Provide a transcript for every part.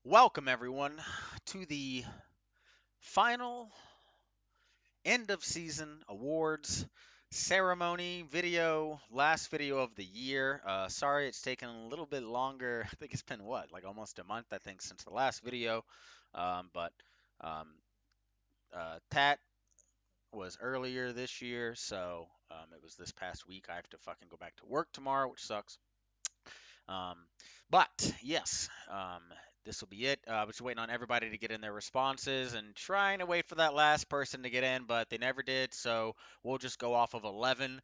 Welcome, everyone, to the final end of season awards ceremony video, last video of the year. Sorry it's taken a little bit longer. I think it's been what, like almost a month, I think, since the last video. But um, Tat was earlier this year, so it was this past week. I have to fucking go back to work tomorrow, which sucks. Um, but yes, this will be it. I was waiting on everybody to get in their responses and trying to wait for that last person to get in, but they never did. So we'll just go off of 11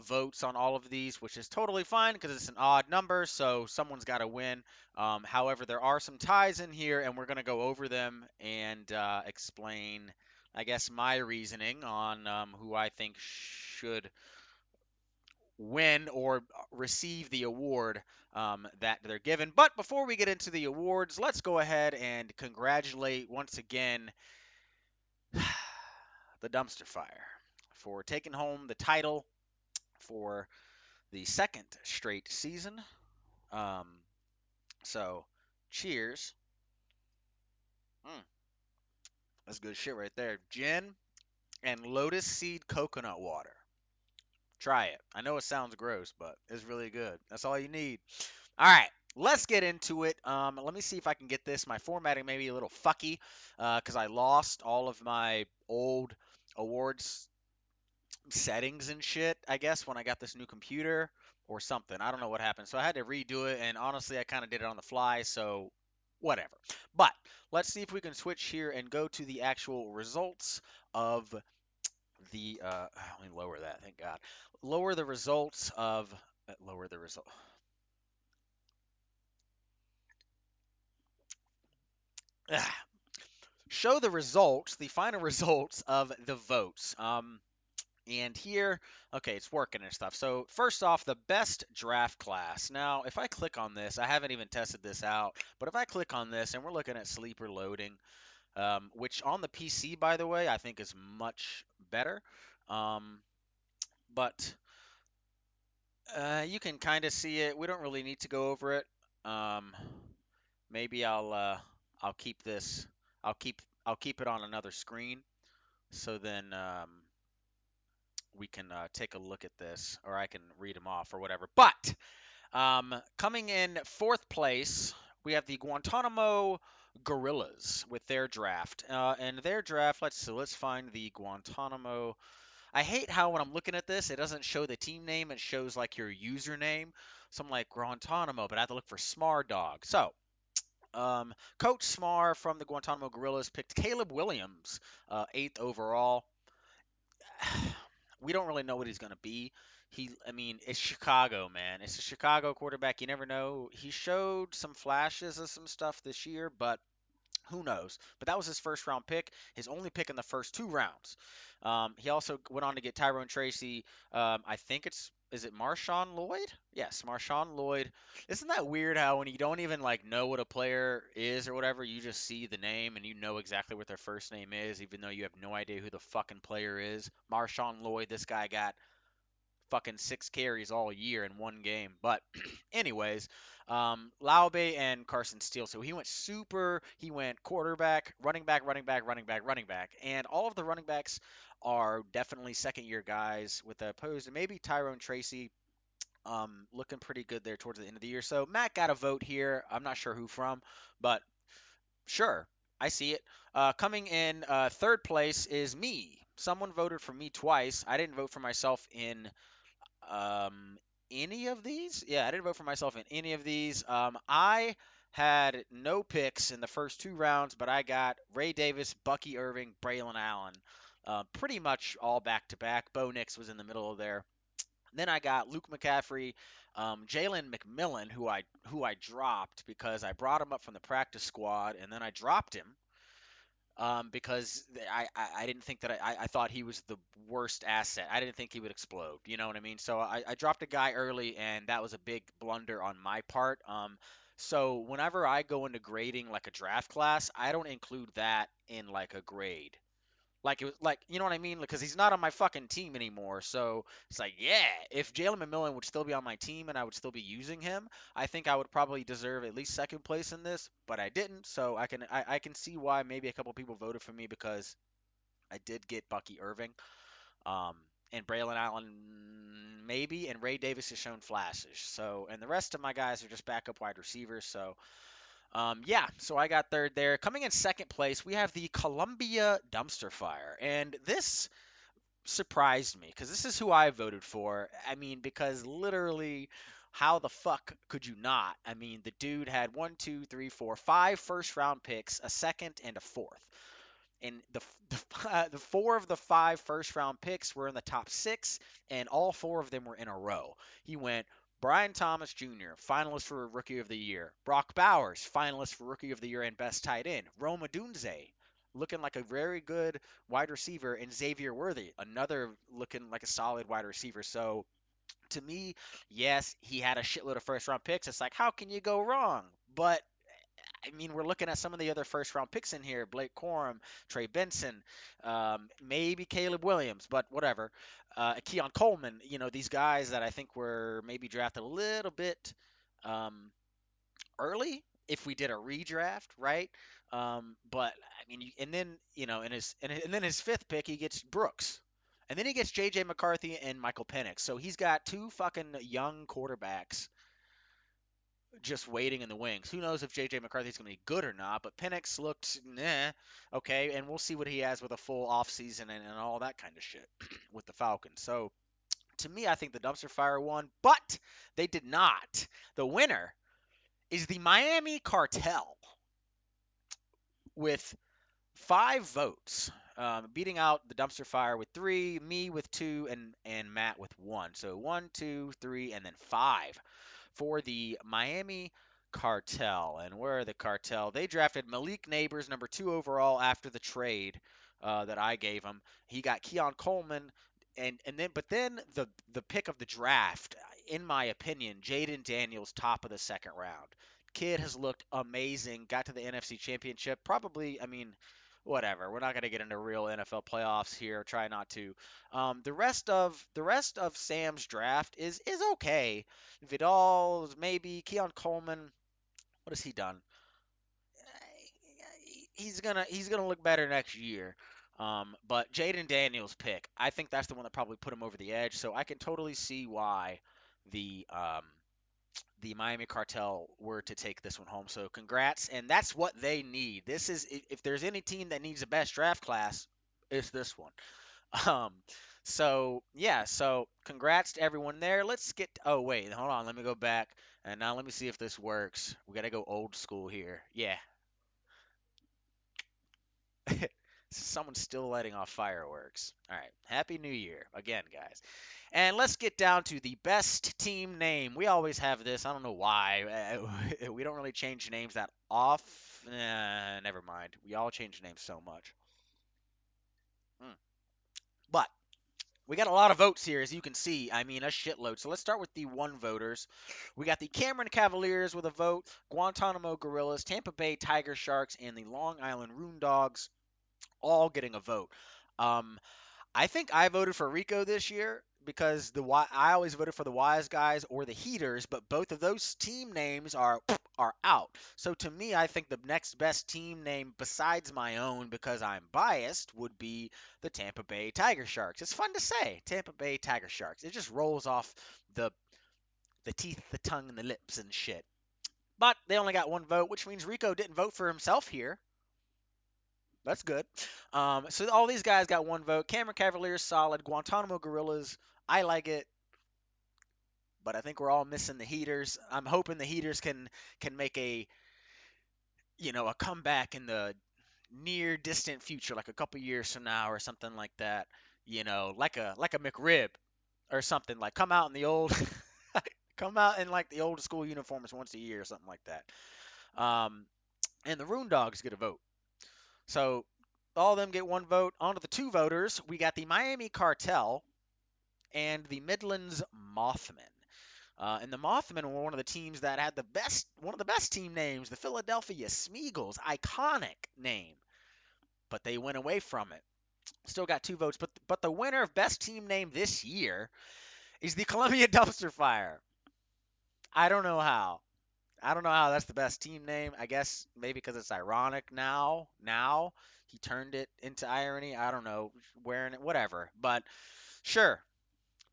votes on all of these, which is totally fine because it's an odd number. So someone's got to win. However, there are some ties in here, and we're going to go over them and explain, I guess, my reasoning on who I think should win or receive the award that they're given. But before we get into the awards, let's go ahead and congratulate once again the Dumpster Fire for taking home the title for the second straight season. Um, so, cheers. Mm, that's good shit right there. Gin and lotus seed coconut water. Try it. I know it sounds gross, but it's really good. That's all you need. All right, let's get into it. Let me see if I can get this. My formatting may be a little fucky because I lost all of my old awards settings and shit, I guess, when I got this new computer or something. I don't know what happened. So I had to redo it, and honestly, I kind of did it on the fly, so whatever. But let's see if we can switch here and go to the actual results of the. Let me lower that, thank God. Lower the results of. Lower the result. Show the results, the final results of the votes. And here, okay, it's working and stuff. So first off, the best draft class. Now, if I click on this, I haven't even tested this out, but if I click on this and we're looking at sleeper loading, which on the PC, by the way, I think is much better. Um, but you can kind of see it. We don't really need to go over it. Um, maybe I'll keep this. I'll keep it on another screen. So then we can take a look at this, or I can read them off or whatever. But coming in fourth place, we have the Guantanamo Gorillas with their draft. And their draft, let's find the Guantanamo. I hate how when I'm looking at this, it doesn't show the team name, it shows like your username. So I'm like Guantanamo, but I have to look for Smar Dog. So Coach Smar from the Guantanamo Gorillas picked Caleb Williams, eighth overall. We don't really know what he's going to be. I mean, it's Chicago, man. It's a Chicago quarterback. You never know. He showed some flashes of some stuff this year, but who knows? But that was his first round pick, his only pick in the first two rounds. He also went on to get Tyrone Tracy. I think is it Marshawn Lloyd? Yes, Marshawn Lloyd. Isn't that weird how when you don't even like know what a player is or whatever, you just see the name and you know exactly what their first name is, even though you have no idea who the fucking player is. Marshawn Lloyd, this guy got fucking 6 carries all year in one game. But anyways, Laube and Carson Steele. So he went super. He went quarterback, running back, running back, running back, running back, and all of the running backs are definitely second year guys. With the opposed to maybe Tyrone Tracy. Looking pretty good there towards the end of the year. So Matt got a vote here. I'm not sure who from, but sure, I see it. Coming in third place is me. Someone voted for me twice. I didn't vote for myself in um, any of these. Yeah, I didn't vote for myself in any of these. I had no picks in the first two rounds, but I got Ray Davis, Bucky Irving, Braylon Allen, pretty much all back to back. Bo Nix was in the middle of there. Then I got Luke McCaffrey, Jalen McMillan, who I dropped because I brought him up from the practice squad, and then I dropped him because I didn't think that I thought he was the worst asset. I didn't think he would explode. You know what I mean? So I dropped a guy early, and that was a big blunder on my part. So whenever I go into grading like a draft class, I don't include that in like a grade. Like it was like you know what I mean? Because he's not on my fucking team anymore. So it's like, yeah, if Jalen McMillan would still be on my team and I would still be using him, I think I would probably deserve at least second place in this. But I didn't, so I can see why maybe a couple people voted for me because I did get Bucky Irving, um, and Braylon Allen maybe, and Ray Davis has shown flashes. So and the rest of my guys are just backup wide receivers. So yeah, so I got third there. Coming in second place, we have the Columbia Dumpster Fire. And this surprised me because this is who I voted for. I mean, because literally, how the fuck could you not? I mean, the dude had one, two, three, four, five first round picks, a second, and a fourth. And the four of the five first round picks were in the top six, and all four of them were in a row. He went Brian Thomas Jr., finalist for Rookie of the Year. Brock Bowers, finalist for Rookie of the Year and Best Tight End. Rome Odunze, looking like a very good wide receiver. And Xavier Worthy, another looking like a solid wide receiver. So to me, yes, he had a shitload of first round picks. It's like, how can you go wrong? But I mean, we're looking at some of the other first round picks in here: Blake Corum, Trey Benson, maybe Caleb Williams, but whatever. Keon Coleman, you know, these guys that I think were maybe drafted a little bit um, early if we did a redraft, right? But I mean, and then you know, and then his fifth pick, he gets Brooks. And then he gets J.J. McCarthy and Michael Penix. So he's got two fucking young quarterbacks just waiting in the wings. Who knows if J.J. McCarthy's going to be good or not, but Penix looked, nah, okay, and we'll see what he has with a full offseason and all that kind of shit with the Falcons. So to me, I think the dumpster fire won, but they did not. The winner is the Miami Cartel with 5 votes, beating out the dumpster fire with 3, me with 2, and Matt with 1. So 1, 2, 3, and then 5 for the Miami Cartel. And where are the Cartel? They drafted Malik Neighbors, number 2 overall, after the trade that I gave him. He got Keon Coleman, but then the pick of the draft, in my opinion, Jaden Daniels, top of the second round. Kid has looked amazing. Got to the NFC Championship. Probably, I mean, whatever. We're not going to get into real NFL playoffs here. Try not to. The rest of Sam's draft is okay. Vidal, maybe Keon Coleman. What has he done? He's gonna look better next year. But Jaden Daniels pick, I think that's the one that probably put him over the edge. So I can totally see why the um, the Miami Cartel were to take this one home. So congrats, and that's what they need. This is if there's any team that needs a best draft class, it's this one. Um, so yeah, so congrats to everyone there. Let's get. Oh wait, hold on. Let me go back and now let me see if this works. We gotta go old school here. Yeah, someone's still lighting off fireworks. All right, Happy New Year again, guys. And let's get down to the best team name. We always have this. I don't know why. We don't really change names that off. Never mind. We all change names so much. Hmm. But we got a lot of votes here, as you can see. I mean, a shitload. So let's start with the one voters. We got the Cameron Cavaliers with a vote, Guantanamo Gorillas, Tampa Bay Tiger Sharks, and the Long Island Rune Dogs all getting a vote. Um, I think I voted for Rico this year because I always voted for the Wise Guys or the Heaters, but both of those team names are out. So to me, I think the next best team name besides my own, because I'm biased, would be the Tampa Bay Tiger Sharks. It's fun to say, Tampa Bay Tiger Sharks. It just rolls off the the teeth, the tongue, and the lips and shit. But they only got one vote, which means Rico didn't vote for himself here. That's good. So all these guys got one vote. Cameron Cavaliers solid. Guantanamo Gorillas, I like it, but I think we're all missing the Heaters. I'm hoping the Heaters can make a comeback in the near distant future, like a couple years from now or something like that. Like a McRib or something. Like come out in like the old school uniforms once a year or something like that. And the Rune Dogs get a vote. So all of them get one vote. On to the two voters. We got the Miami Cartel and the Midlands Mothmen. And the Mothmen were one of the teams that had one of the best team names, the Philadelphia Smeagol's, iconic name, but they went away from it. Still got 2 votes, but the winner of best team name this year is the Columbia Dumpster Fire. I don't know how. I don't know how that's the best team name. I guess maybe because it's ironic now. Now he turned it into irony. I don't know, wearing it, whatever. But sure,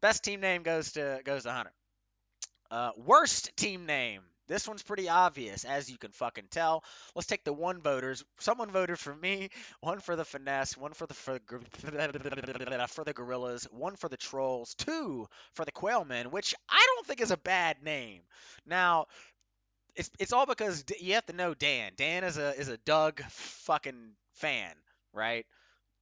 best team name goes to Hunter. Worst team name. This one's pretty obvious, as you can fucking tell. Let's take the one voters. Someone voted for me, one for the finesse, one for the gorillas, one for the trolls, two for the quailmen, which I don't think is a bad name. Now, it's all because you have to know Dan. Dan is a Doug fucking fan, right?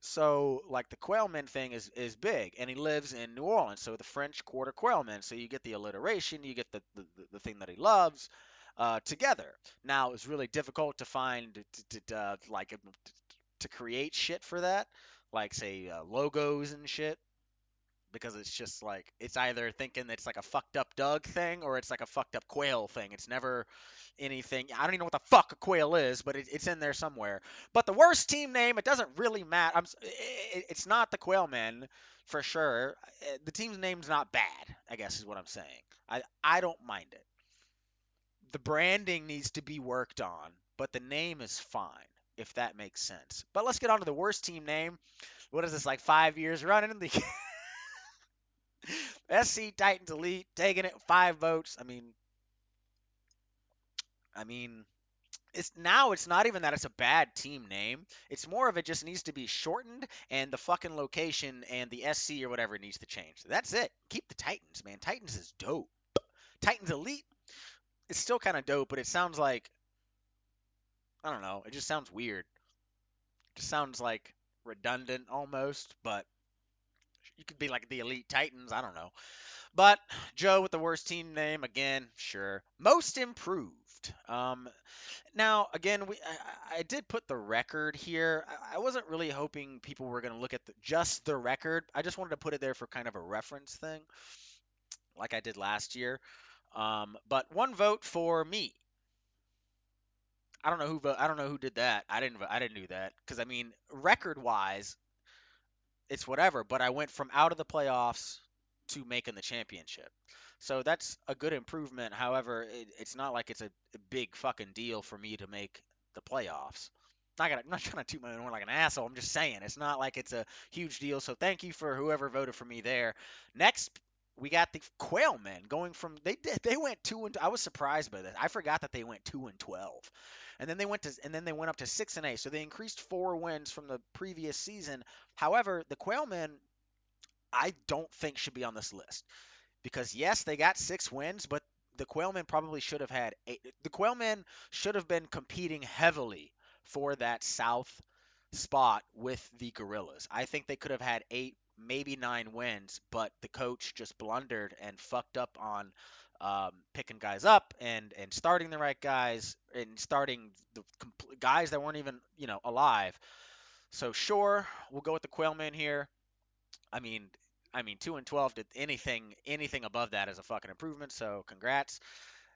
So like the Quailman thing is big, and he lives in New Orleans, so the French Quarter Quailman. So you get the alliteration, you get the thing that he loves together. Now it's really difficult to find to create shit for that, like say logos and shit, because it's just like it's either thinking it's like a fucked up Doug thing or it's like a fucked up quail thing. It's never anything. I don't even know what the fuck a quail is, but it's in there somewhere. But the worst team name, it doesn't really matter. It's not the Quailmen for sure. The team's name's not bad, I guess is what I'm saying. I don't mind it. The branding needs to be worked on, but the name is fine, if that makes sense. But let's get on to the worst team name. What is this, like 5 years running? The SC Titans Elite taking it 5 votes. I mean, it's not even that it's a bad team name. It's more of it just needs to be shortened and the fucking location and the SC or whatever needs to change. That's it. Keep the Titans, man. Titans is dope. Titans Elite is still kind of dope, but it sounds like I don't know. It just sounds weird. It just sounds like redundant almost, but you could be like the Elite Titans. I don't know. But Joe with the worst team name again, sure. Most improved. Now, again, I did put the record here. I wasn't really hoping people were going to look at just the record. I just wanted to put it there for kind of a reference thing, like I did last year. But one vote for me. I don't know who did that. I didn't do that because I mean, record wise, it's whatever. But I went from out of the playoffs to making the championship. So that's a good improvement. However, it's not like it's a big fucking deal for me to make the playoffs. I'm not trying to toot my own horn like an asshole. I'm just saying it's not like it's a huge deal. So thank you for whoever voted for me there. Next, we got the Quailmen going from they went 2 and I was surprised by this. I forgot that they went 2-12, and then they went up to 6-8. So they increased 4 wins from the previous season. However, the Quailmen I don't think should be on this list because yes, they got 6 wins, but the Quailmen probably should have had 8. The Quailmen should have been competing heavily for that South spot with the Gorillas. I think they could have had 8, maybe 9 wins, but the coach just blundered and fucked up on picking guys up and starting the right guys and starting the guys that weren't even alive. So sure, we'll go with the Quailmen here. I mean, 2-12 did anything above that is a fucking improvement. So congrats.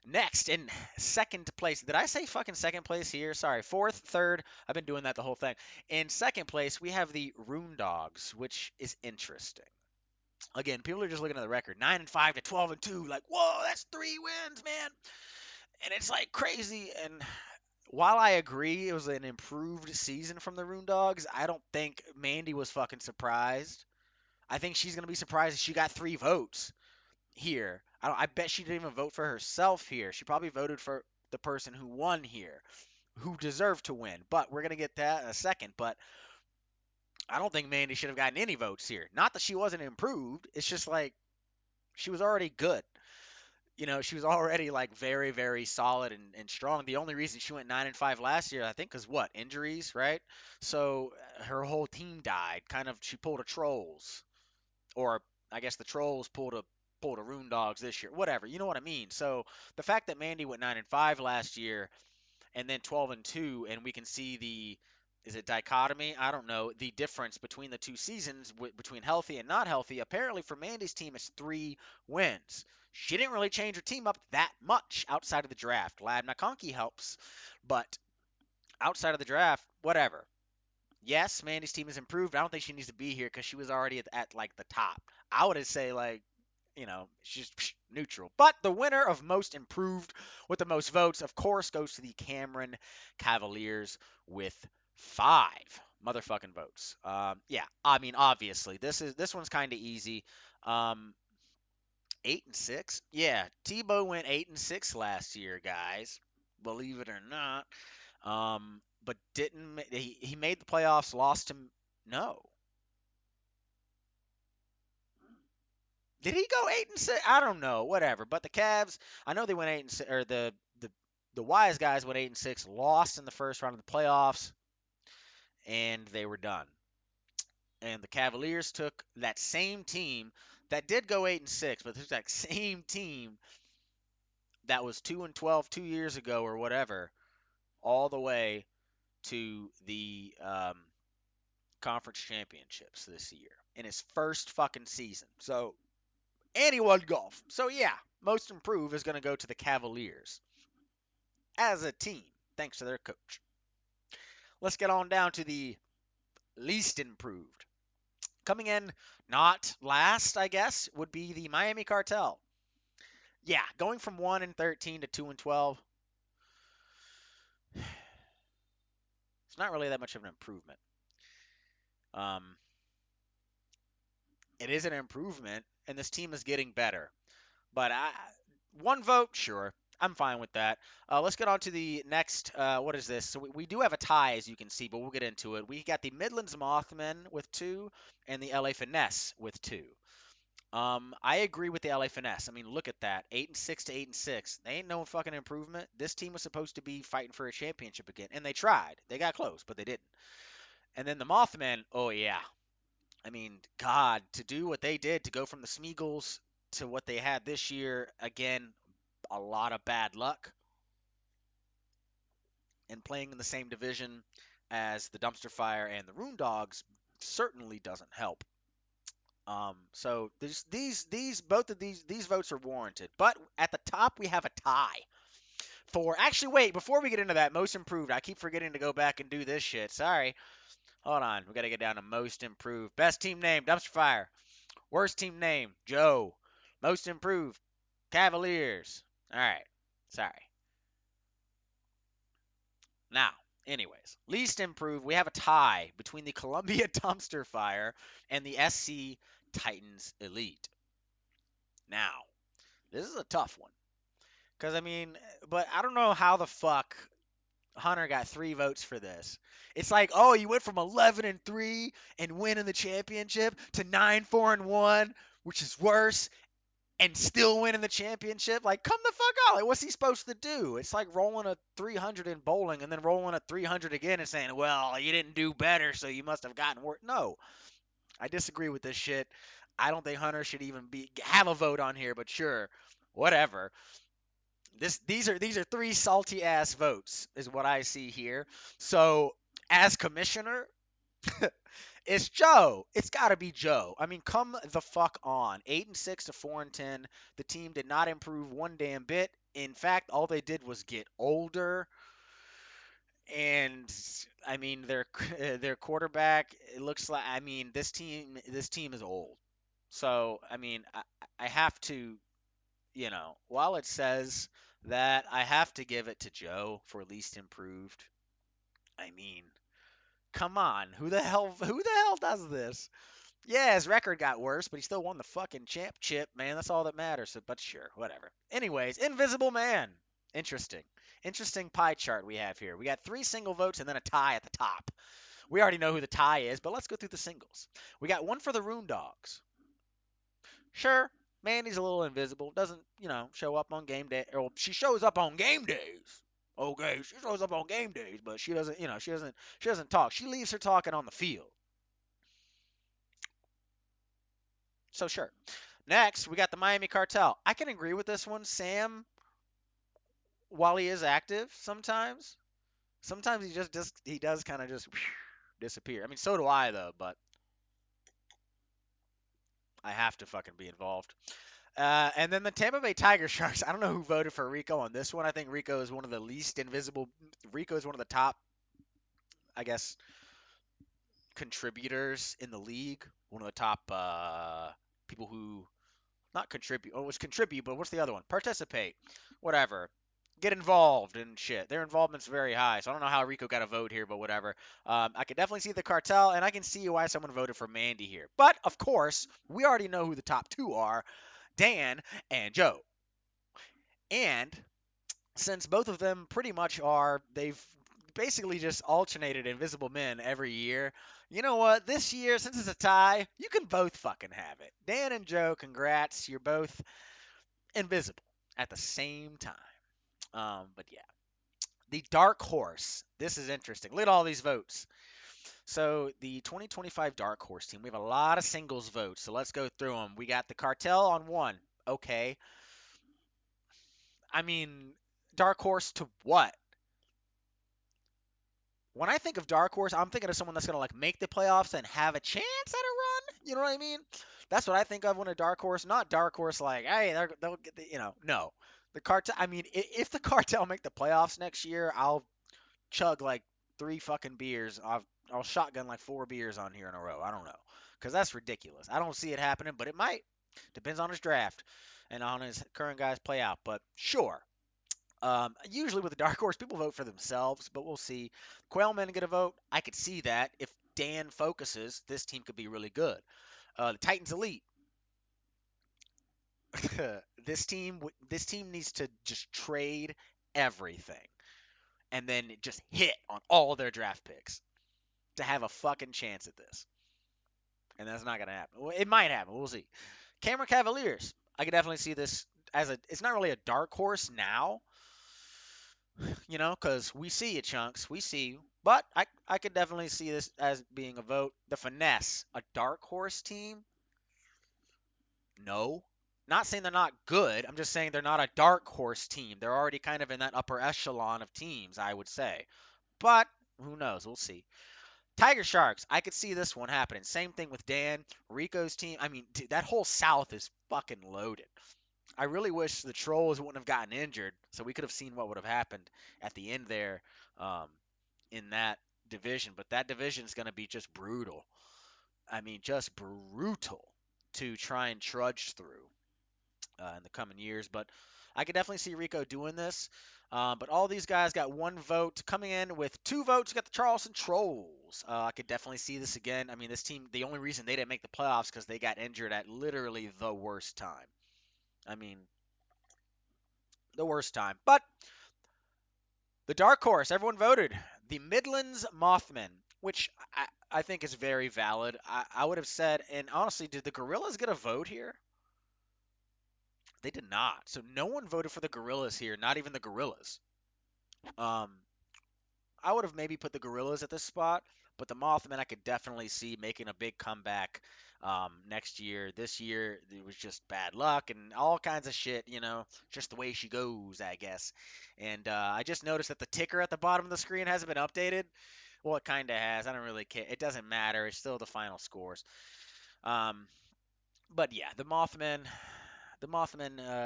Next in second place, did I say fucking second place here? Sorry, fourth, third. I've been doing that the whole thing. In second place, we have the Rune Dogs, which is interesting. Again, people are just looking at the record, 9-5 to 12-2. Like, whoa, that's 3 wins, man. And it's like crazy. And while I agree it was an improved season from the Rune Dogs, I don't think Mandy was fucking surprised. I think she's gonna be surprised if she got 3 votes here. I bet she didn't even vote for herself here. She probably voted for the person who won here, who deserved to win. But we're gonna get that in a second. But I don't think Mandy should have gotten any votes here. Not that she wasn't improved. It's just like she was already good. She was already like very, very solid and strong. The only reason she went 9-5 last year, I think, is what injuries, right? So her whole team died. Kind of, she pulled a trolls, or I guess the trolls pulled a Rune Dogs this year. Whatever, you know what I mean. So the fact that Mandy went 9-5 last year and then 12-2, and we can see the is it dichotomy? I don't know the difference between the 2 seasons between healthy and not healthy. Apparently, for Mandy's team, it's 3 wins. She didn't really change her team up that much outside of the draft. Lab McConkey helps, but outside of the draft, whatever. Yes, Mandy's team has improved. I don't think she needs to be here because she was already at like the top. I would say like she's neutral. But the winner of most improved with the most votes, of course, goes to the Cameron Cavaliers with 5 motherfucking votes. Yeah, I mean, obviously, this one's kind of easy. Um, 8-6. Yeah, Tebow went 8-6 last year, guys. Believe it or not. But didn't he made the playoffs? Lost him. No, did he go 8-6? I don't know. Whatever. But the Cavs, I know they went 8-6, or the wise guys went 8-6, lost in the first round of the playoffs, and they were done. And the Cavaliers took that same team that did go 8-6, but took that same team that was 2-12 2 years ago or whatever, all the way to the conference championships this year in his first fucking season. So, and he won golf. So yeah, most improved is going to go to the Cavaliers as a team, thanks to their coach. Let's get on down to the least improved. Coming in not last, I guess, would be the Miami Cartel. Yeah, going from 1-13 to 2-12. It's not really that much of an improvement. Um, it is an improvement, and this team is getting better. But one vote, sure. I'm fine with that. Let's get on to the next. What is this? So we do have a tie, as you can see, but we'll get into it. We got the Midlands Mothmen with 2 and the LA Finesse with 2. I agree with the LA Finesse. I mean, look at that. 8-6 to 8-6. They ain't no fucking improvement. This team was supposed to be fighting for a championship again, and they tried. They got close, but they didn't. And then the Mothmen, oh yeah. I mean, God, to do what they did to go from the Smeagol's to what they had this year, again, a lot of bad luck. And playing in the same division as the Dumpster Fire and the Rune Dogs certainly doesn't help. So these both of these votes are warranted. But at the top we have a tie. For actually wait, before we get into that, most improved. I keep forgetting to go back and do this shit. Sorry. Hold on. We gotta get down to most improved. Best team name, Dumpster Fire. Worst team name, Joe. Most improved, Cavaliers. Alright. Sorry. Now, anyways, least improved, we have a tie between the Columbia Dumpster Fire and the SC Titans Elite. Now, this is a tough one. Because, I mean, but I don't know how the fuck Hunter got 3 votes for this. It's like, oh, you went from 11-3 and winning the championship to 9-4-1, which is worse, and still winning the championship. Like, come the fuck out. Like, what's he supposed to do? It's like rolling a 300 in bowling and then rolling a 300 again and saying, well, you didn't do better, so you must have gotten worse. No, I disagree with this shit. I don't think Hunter should even have a vote on here, but sure, whatever. These are 3 salty ass votes, is what I see here. So, as commissioner, it's Joe. It's got to be Joe. I mean, come the fuck on. 8-6 to 4-10. The team did not improve one damn bit. In fact, all they did was get older. And I mean, their their quarterback. It looks like. I mean, this team is old. So I mean, I have to. While it says that, I have to give it to Joe for least improved. I mean, come on. Who the hell does this? Yeah, his record got worse, but he still won the fucking champ chip, man. That's all that matters. So, but sure, whatever. Anyways, Invisible Man. Interesting. Interesting pie chart we have here. We got 3 single votes and then a tie at the top. We already know who the tie is, but let's go through the singles. We got one for the Rune Dogs. Sure, Mandy's a little invisible. Doesn't, show up on game day. Or she shows up on game days. Okay, she shows up on game days, but she doesn't, she doesn't talk. She leaves her talking on the field. So sure. Next, we got the Miami Cartel. I can agree with this one. Sam, while he is active sometimes he does kind of just disappear. I mean, so do I though, but I have to fucking be involved. And then the Tampa Bay Tiger Sharks. I don't know who voted for Rico on this one. I think Rico is one of the least invisible. Rico is one of the top, I guess, contributors in the league. One of the top people who not contribute. Oh, it was contribute, but what's the other one? Participate, whatever. Get involved and shit. Their involvement's very high, so I don't know how Rico got a vote here, but whatever. I can definitely see the cartel, and I can see why someone voted for Mandy here. But of course, we already know who the top two are: Dan and Joe. And since both of them pretty much are, they've basically just alternated Invisible Men every year. You know what? This year, since it's a tie, you can both fucking have it. Dan and Joe, congrats. You're both invisible at the same time. But yeah, the dark horse. This is interesting. Look at all these votes. So the 2025 dark horse team. We have a lot of singles votes. So let's go through them. We got the cartel on one. Okay. I mean, dark horse to what? When I think of dark horse, I'm thinking of someone that's gonna like make the playoffs and have a chance at a run. You know what I mean? That's what I think of when a dark horse. Not dark horse like, hey, they'll get the, no. The cartel. I mean, if the cartel make the playoffs next year, I'll chug like three fucking beers. I'll shotgun like four beers on here in a row. I don't know, because that's ridiculous. I don't see it happening, but it might. Depends on his draft and on his current guys play out. But sure. Usually with the dark horse, people vote for themselves, but we'll see. Quailmen get a vote. I could see that if Dan focuses, this team could be really good. The Titans Elite. This team needs to just trade everything and then just hit on all their draft picks to have a fucking chance at this. And that's not gonna happen. Well, it might happen. We'll see. Cameron Cavaliers. I could definitely see this as a. It's not really a dark horse now, because we see you, Chunks. We see you. But I could definitely see this as being a vote. The Finesse, a dark horse team? No. Not saying they're not good. I'm just saying they're not a dark horse team. They're already kind of in that upper echelon of teams, I would say. But who knows? We'll see. Tiger Sharks, I could see this one happening. Same thing with Dan, Rico's team. I mean, dude, that whole South is fucking loaded. I really wish the Trolls wouldn't have gotten injured, so we could have seen what would have happened at the end there um, in that division. But that division is going to be just brutal. I mean, just brutal to try and trudge through in the coming years. But I could definitely see Rico doing this. But all these guys got one vote. Coming in with two votes, you got the Charleston Trolls. I could definitely see this again. I mean, this team, the only reason they didn't make the playoffs because they got injured at literally the worst time. I mean, the worst time. But the dark horse, everyone voted. The Midlands Mothmen, which I think is very valid. I would have said, and honestly, did the Gorillas get a vote here? They did not. So no one voted for the Gorillas here, not even the Gorillas. Um, I would have maybe put the Gorillas at this spot, but the Mothman I could definitely see making a big comeback next year. This year it was just bad luck and all kinds of shit, just the way she goes, I guess. And I just noticed that the ticker at the bottom of the screen hasn't been updated. Well, it kind of has. I don't really care. It doesn't matter. It's still the final scores. Um, but yeah, the Mothmen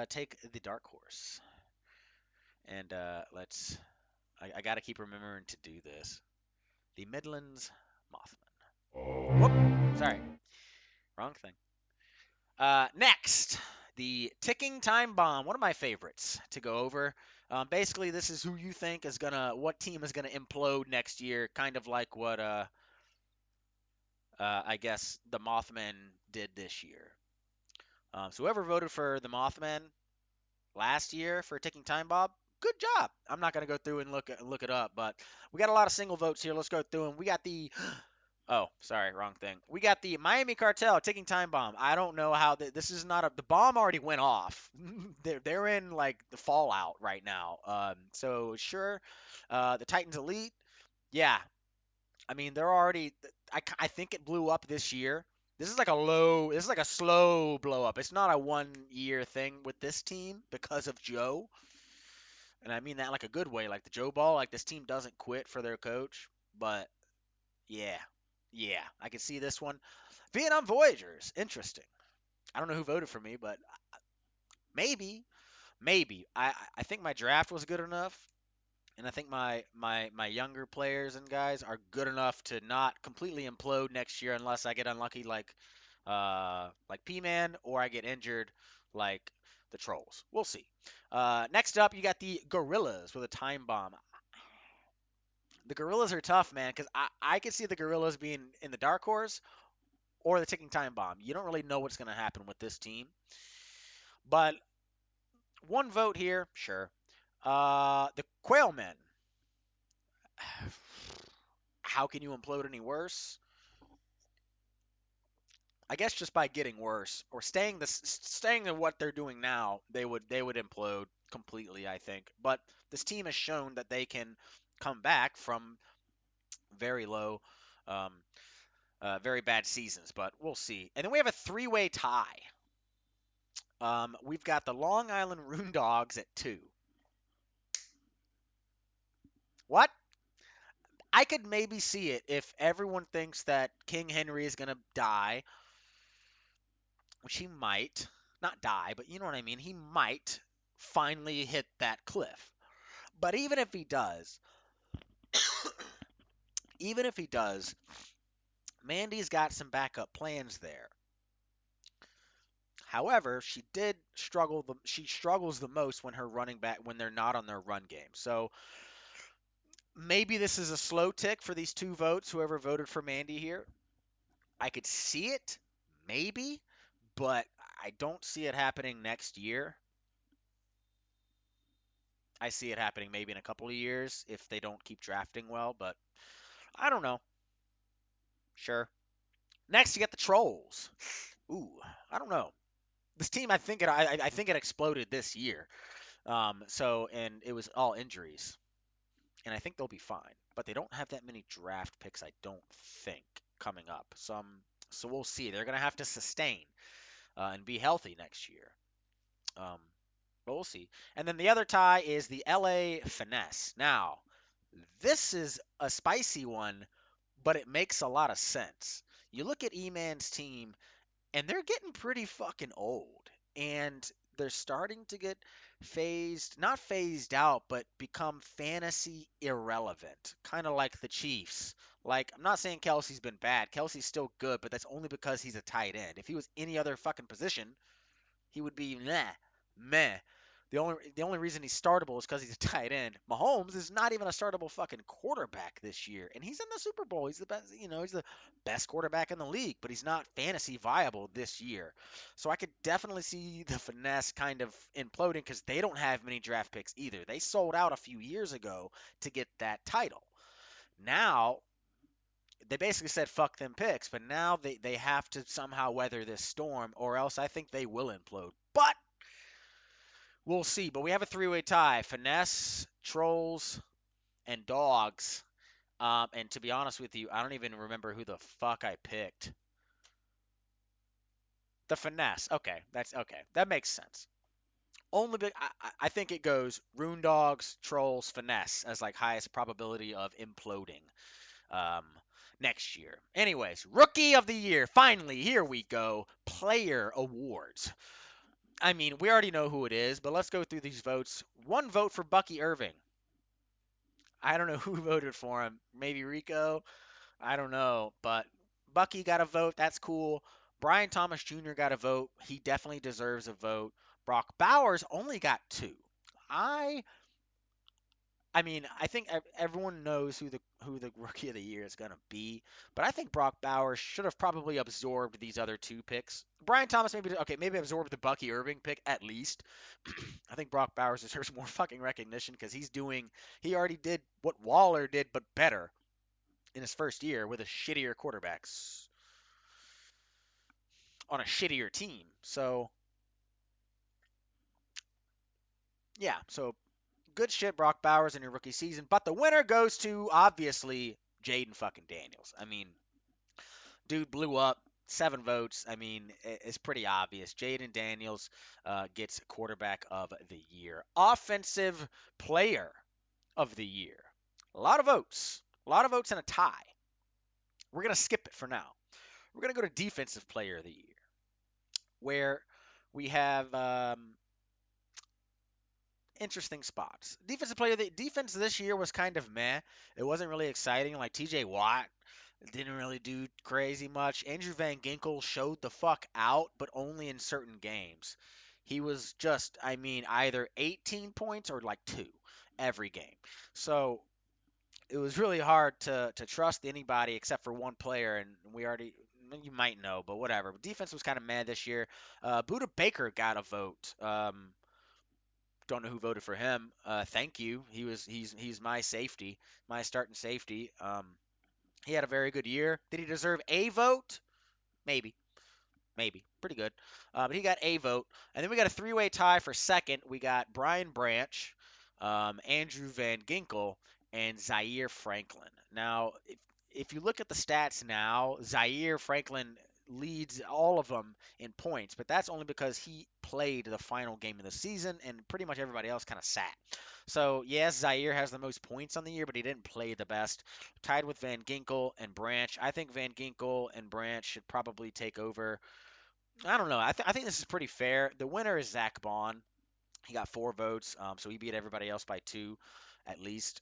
take the dark horse. And I got to keep remembering to do this. The Midlands Mothman. Whoop, sorry, wrong thing. Next, the ticking time bomb. One of my favorites to go over. Basically, this is who you think is what team is gonna implode next year. Kind of like what I guess the Mothman did this year. So whoever voted for the Mothman last year for ticking time bomb, good job. I'm not gonna go through and look it up, but we got a lot of single votes here. Let's go through them. We got the Oh, sorry, wrong thing. We got the Miami Cartel ticking time bomb. I don't know how this is not the bomb already went off. they're in like the fallout right now. So sure, the Titans Elite, yeah. I mean, they're already. I think it blew up this year. This is like a low. This is like a slow blow up. It's not a 1 year thing with this team because of Joe, and I mean that like a good way. Like the Joe Ball, like this team doesn't quit for their coach, but yeah, yeah, I can see this one. Vietnam Voyagers, interesting. I don't know who voted for me, but maybe, maybe. I think my draft was good enough And I think my younger players and guys are good enough to not completely implode next year unless I get unlucky like P-Man or I get injured like the Trolls. We'll see. Next up, you got the Gorillas with a time bomb. The Gorillas are tough, man, because I could see the Gorillas being in the dark horse or the ticking time bomb. You don't really know what's going to happen with this team. But one vote here, sure. The Quailmen. How can you implode any worse? I guess just by getting worse or staying in what they're doing now, they would implode completely, I think. But this team has shown that they can come back from very low, um, very bad seasons. But we'll see. And then we have a three-way tie. We've got the Long Island Rune Dogs at 2. What? I could maybe see it if everyone thinks that King Henry is gonna die, which he might. Not die, but you know what I mean. He might finally hit that cliff. But even if he does, Mandy's got some backup plans there. However, she struggles the most when her running back when they're not on their run game. So maybe this is a slow tick for these two votes, whoever voted for Mandy here. I could see it, maybe, but I don't see it happening next year. I see it happening maybe in a couple of years if they don't keep drafting well, but I don't know. Sure. Next, you get the Trolls. Ooh, I don't know. This team, I think it exploded this year. And it was all injuries, and I think they'll be fine. But they don't have that many draft picks, I don't think, coming up. So we'll see. They're gonna have to sustain and be healthy next year. Um, but we'll see. And then the other tie is the LA Finesse. Now, this is a spicy one, but it makes a lot of sense. You look at E-Man's team, and they're getting pretty fucking old. And they're starting to get not phased out, but become fantasy irrelevant. Kind of like the Chiefs. Like, I'm not saying Kelsey's been bad. Kelsey's still good, but that's only because he's a tight end. If he was any other fucking position, he would be meh, meh. The only reason he's startable is because he's a tight end. Mahomes is not even a startable fucking quarterback this year, and he's in the Super Bowl. He's the best, he's the best quarterback in the league, but he's not fantasy viable this year. So I could definitely see the finesse kind of imploding because they don't have many draft picks either. They sold out a few years ago to get that title. Now they basically said fuck them picks, but now they have to somehow weather this storm, or else I think they will implode. But we'll see. But we have a three-way tie: finesse, trolls, and dogs. And to be honest with you, I don't even remember who the fuck I picked. The finesse. Okay, that's okay. That makes sense. Only I think it goes rune dogs, trolls, finesse as like highest probability of imploding um, next year. Anyways, rookie of the year. Finally, here we go. Player awards. I mean, we already know who it is, but let's go through these votes. One vote for Bucky Irving. I don't know who voted for him. Maybe Rico. I don't know, but Bucky got a vote. That's cool. Brian Thomas Jr. got a vote. He definitely deserves a vote. Brock Bowers only got two. I I mean, I think everyone knows who the rookie of the year is going to be, but I think Brock Bowers should have probably absorbed these other two picks. Brian Thomas maybe absorbed the Bucky Irving pick at least. I think Brock Bowers deserves more fucking recognition because he already did what Waller did but better in his first year with a shittier quarterbacks on a shittier team. So, yeah, so good shit, Brock Bowers, in your rookie season. But the winner goes to obviously Jaden fucking Daniels. I mean, dude blew up. 7 votes. I mean, it's pretty obvious. Jaden Daniels gets quarterback of the year, offensive player of the year. A lot of votes. A lot of votes and a tie. We're gonna skip it for now. We're gonna go to defensive player of the year, where we have interesting spots. Defense this year was kind of meh. It wasn't really exciting. Like T.J. Watt didn't really do crazy much. Andrew Van Ginkel showed the fuck out, but only in certain games. He was just, I mean, either 18 points or like two every game. So it was really hard to trust anybody except for one player, and we already you might know, but whatever. But defense was kind of mad this year. Buda Baker got a vote. Don't know who voted for him. Thank you. He's my safety, my starting safety. He had a very good year. Did he deserve a vote? Maybe. Maybe. Pretty good. But he got a vote. And then we got a three-way tie for second. We got Brian Branch, Andrew Van Ginkel, and Zaire Franklin. Now, if you look at the stats now, Zaire Franklin leads all of them in points, but that's only because he played the final game of the season and pretty much everybody else kind of sat. So, yes, Zaire has the most points on the year, but he didn't play the best. Tied with Van Ginkel and Branch. I think Van Ginkel and Branch should probably take over. I don't know. I think this is pretty fair. The winner is Zach Bond. He got four votes, so he beat everybody else by two, at least.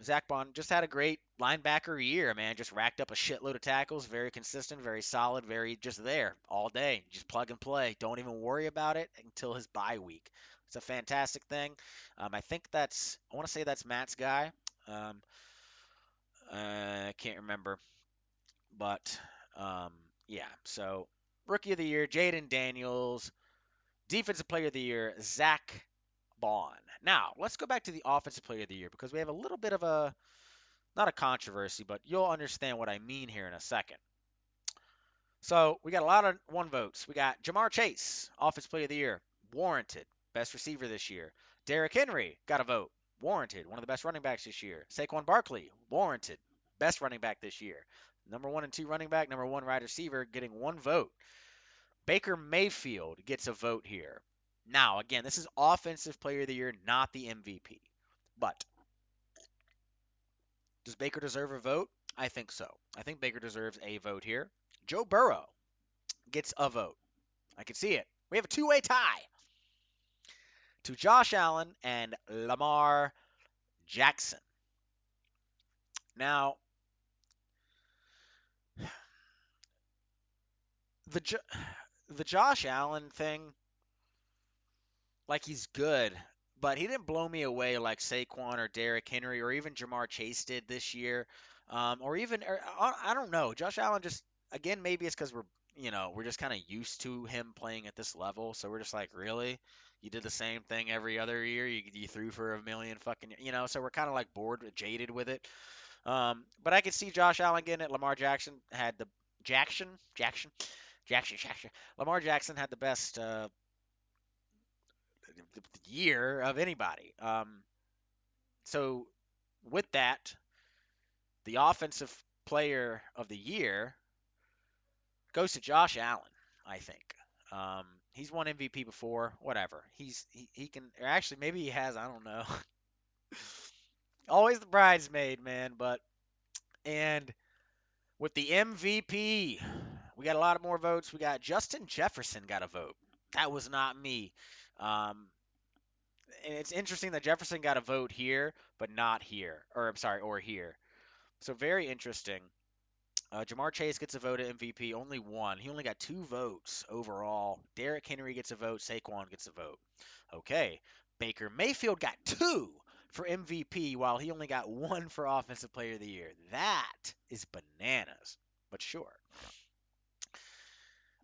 Zach Bond just had a great linebacker year, man. Just racked up a shitload of tackles. Very consistent, very solid, very just there all day. Just plug and play. Don't even worry about it until his bye week. It's a fantastic thing. I think that's, I want to say that's Matt's guy. Um, I can't remember, but um, yeah. So rookie of the year, Jaden Daniels. Defensive player of the year, Zach Bond. Now, let's go back to the offensive player of the year because we have a little bit of a, not a controversy, but you'll understand what I mean here in a second. So we got a lot of one votes. We got Jamar Chase, offensive player of the year, warranted, best receiver this year. Derrick Henry got a vote, warranted, one of the best running backs this year. Saquon Barkley, warranted, best running back this year. Number one and two running back, number one wide receiver, getting one vote. Baker Mayfield gets a vote here. Now, again, this is Offensive Player of the Year, not the MVP. But does Baker deserve a vote? I think so. I think Baker deserves a vote here. Joe Burrow gets a vote. I can see it. We have a two-way tie to Josh Allen and Lamar Jackson. Now, the the Josh Allen thing, like he's good, but he didn't blow me away like Saquon or Derrick Henry or even Jamar Chase did this year, or even I don't know. Josh Allen just again maybe it's because we're just kind of used to him playing at this level, so we're just like really. You did the same thing every other year. You threw for a million fucking, so we're kind of like bored, jaded with it. But I could see Josh Allen getting it. Lamar Jackson had the Jackson. Lamar Jackson had the best year of anybody. So with that, the offensive player of the year goes to Josh Allen. I think he's won MVP before. Whatever. He can actually maybe he has. I don't know. Always the bridesmaid, man. But and with the MVP, we got a lot of more votes. We got Justin Jefferson got a vote. That was not me. Um, and it's interesting that Jefferson got a vote here, but not here, or I'm sorry, or here. So very interesting. Jamar Chase gets a vote at MVP, only one. He only got two votes overall. Derrick Henry gets a vote. Saquon gets a vote. Okay, Baker Mayfield got two for MVP, while he only got one for Offensive Player of the Year. That is bananas, but sure.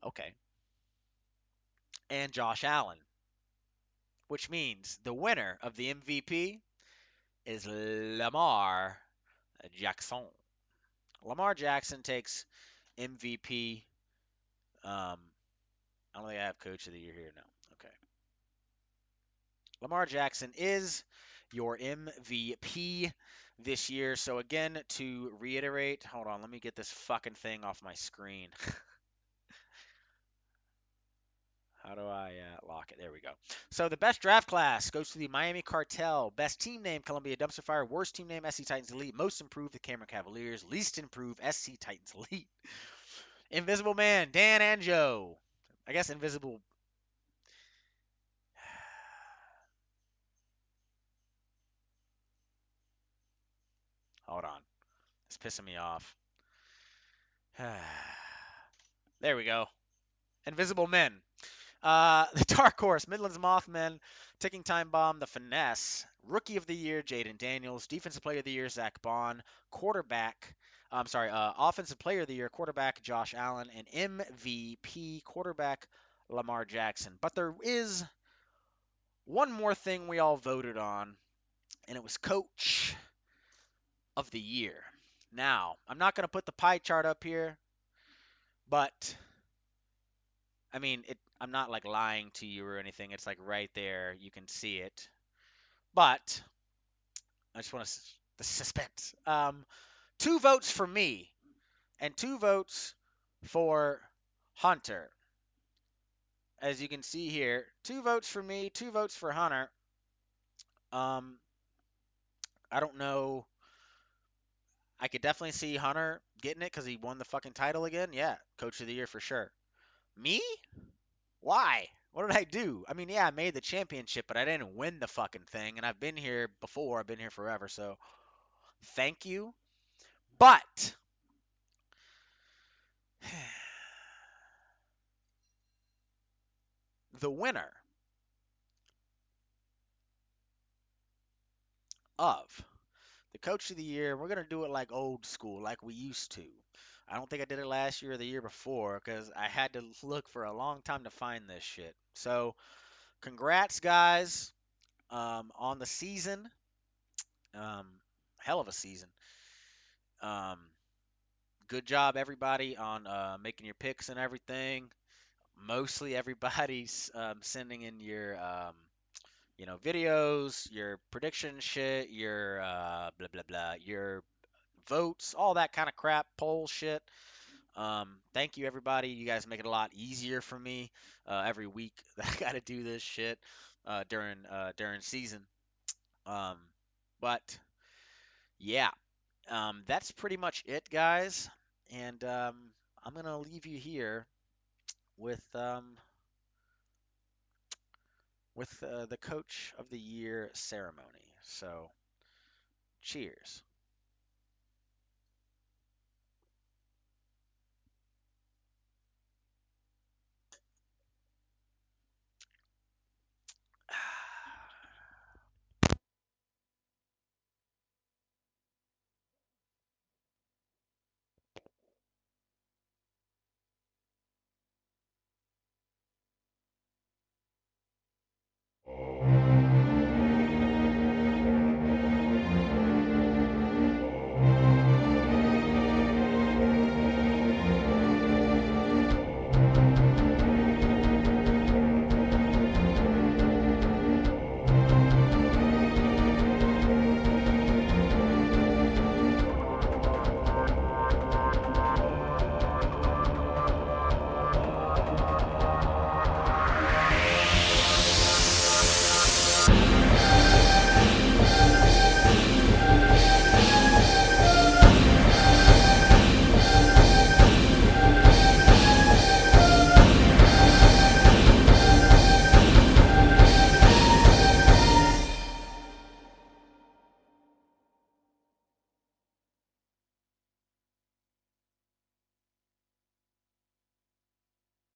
Okay, and Josh Allen, which means the winner of the MVP is Lamar Jackson. Lamar Jackson takes MVP. I don't think I have Coach of the Year here now. Okay. Lamar Jackson is your MVP this year. So again, to reiterate, hold on, let me get this fucking thing off my screen. How do I lock it? There we go. So the best draft class goes to the Miami Cartel. Best team name, Columbia Dumpster Fire. Worst team name, SC Titans Elite. Most improved, the Cameron Cavaliers. Least improved, SC Titans Elite. Invisible Man, Dan Anjo. I guess Invisible. Hold on. It's pissing me off. There we go. Invisible Men. The Dark Horse, Midland's Mothmen, Ticking Time Bomb, The Finesse, Rookie of the Year, Jaden Daniels, Defensive Player of the Year, Zach Bond, quarterback, Offensive Player of the Year, quarterback, Josh Allen, and MVP, quarterback, Lamar Jackson. But there is one more thing we all voted on, and it was Coach of the Year. Now, I'm not going to put the pie chart up here, but I mean, I'm not like lying to you or anything. It's like right there. You can see it. But I just want to the suspense. Two votes for me and two votes for Hunter. As you can see here, two votes for me, two votes for Hunter. Um, I don't know. I could definitely see Hunter getting it because he won the fucking title again. Yeah, Coach of the Year for sure. Me? Why? What did I do? I mean, yeah, I made the championship, but I didn't win the fucking thing. And I've been here before. I've been here forever. So thank you. But the winner of the Coach of the Year, we're going to do it like old school, like we used to. I don't think I did it last year or the year before because I had to look for a long time to find this shit. So, congrats, guys, on the season. Um, Hell of a season. Um, Good job, everybody, on making your picks and everything. Mostly everybody's sending in your videos, your prediction shit, your blah blah blah, your votes, all that kind of crap, poll shit. Thank you, everybody. You guys make it a lot easier for me every week that I got to do this shit during season. Um, but yeah, that's pretty much it, guys. And I'm gonna leave you here with the Coach of the Year ceremony. So, cheers.